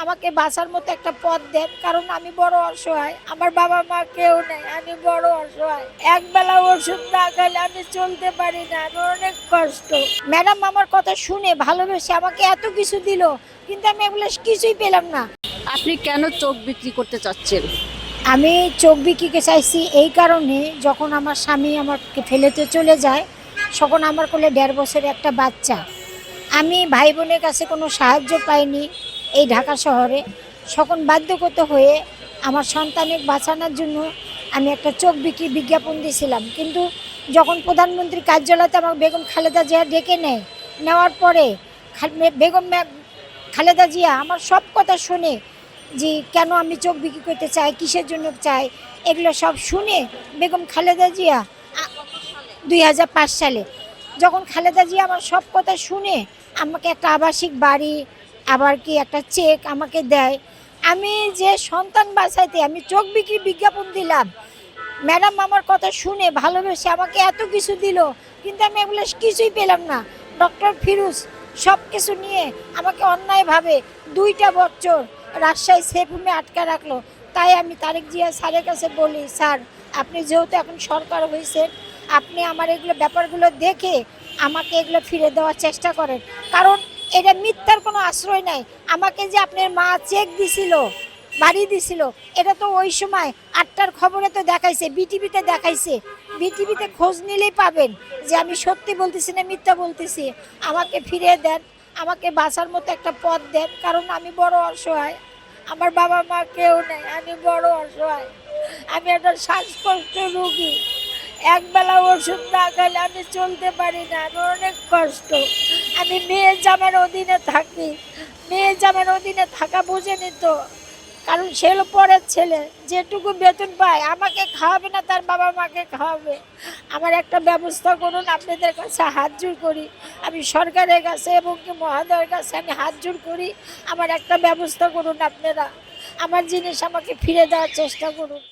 আমাকে বাঁচার মতো একটা পথ দেন, কারণ আমি বড় অসহায়। আমার বাবা মা কেউ নেই, আমি বড় অসহায়। একবেলা ওষুধ না খেলে আমি চলতে পারি না, আমি অনেক কষ্ট। ম্যাডাম আমার কথা শুনে ভালোবেসে আমাকে এত কিছু দিল, কিন্তু আমি এগুলো কিছুই পেলাম না। আপনি কেন চোখ বিক্রি করতে চাচ্ছেন? আমি চোখ বিকিকে চাইছি এই কারণে, যখন আমার স্বামী আমাকে ফেলেতে চলে যায়, তখন আমার কোলে 1.5 বছরের একটা বাচ্চা। আমি ভাই বোনের কাছে কোনো সাহায্য পাইনি এই ঢাকা শহরে। তখন বাধ্যগত হয়ে আমার সন্তানের বাঁচানোর জন্য আমি একটা চোখ বিক্রি বিজ্ঞাপন দিয়েছিলাম। কিন্তু যখন প্রধানমন্ত্রী কার্যালয়তে আমার বেগম খালেদা জিয়া ডেকে নেওয়ার পরে বেগম খালেদা জিয়া আমার সব কথা শুনে, যে কেন আমি চোখ বিক্রি করতে চাই, কিসের জন্য চাই, এগুলো সব শুনে বেগম খালেদা জিয়া 2005 সালে যখন খালেদা জিয়া আমার সব কথা শুনে আমাকে একটা আবাসিক বাড়ি, আবার কি একটা চেক আমাকে দেয়। আমি যে সন্তান বাঁচাইতে আমি চোখ বিক্রি বিজ্ঞাপন দিলাম, ম্যাডাম আমার কথা শুনে ভালোবেসে আমাকে এত কিছু দিল, কিন্তু আমি এগুলো কিছুই পেলাম না। ডক্টর ফিরোজ সব কিছু নিয়ে আমাকে অন্যায়ভাবে 2টা বছর রাজশাহী সেফ হোমে আটকে রাখলো। তাই আমি তারেক জিয়া স্যারের কাছে বলি, স্যার আপনি যেহেতু এখন সরকার হয়েছেন, আপনি আমার এগুলো ব্যাপারগুলো দেখে আমাকে এগুলো ফিরে দেওয়ার চেষ্টা করেন, কারণ এটা মিথ্যার কোনো আশ্রয় নাই। আমাকে যে আপনার মা চেক দিছিল, বাড়ি দিছিল, এটা তো ওই সময় 8টার খবরে তো দেখাইছে, বিটিভিতে দেখাইছে। বিটিভিতে খোঁজ নিলেই পাবেন যে আমি সত্যি বলতেছি না মিথ্যা বলতেছি। আমাকে ফিরিয়ে দেন, আমাকে বাঁচার মতো একটা পথ দেন, কারণ আমি বড় অসহায়। আমার বাবা মা কেউ নেই, আমি বড় অসহায়। আমি একটা শ্বাসকষ্ট রোগী, একবেলা ওষুধ না খেলে আমি চলতে পারি না, আমি অনেক কষ্ট। আমি মেয়ের জামার অধীনে থাকি। মেয়ের জামার অধীনে থাকা বোঝেনি তো, কারণ সে হলো পরের ছেলে। যেটুকু বেতন পায় আমাকে খাওয়াবে না, তার বাবা মাকে খাওয়াবে। আমার একটা ব্যবস্থা করুন, আপনাদের কাছে হাত জোড় করি। আমি সরকারের কাছে এবং কি মহোদয়ের কাছে আমি হাত জোড় করি, আমার একটা ব্যবস্থা করুন আপনারা। আমার জিনিস আমাকে ফিরে দেওয়ার চেষ্টা করুন।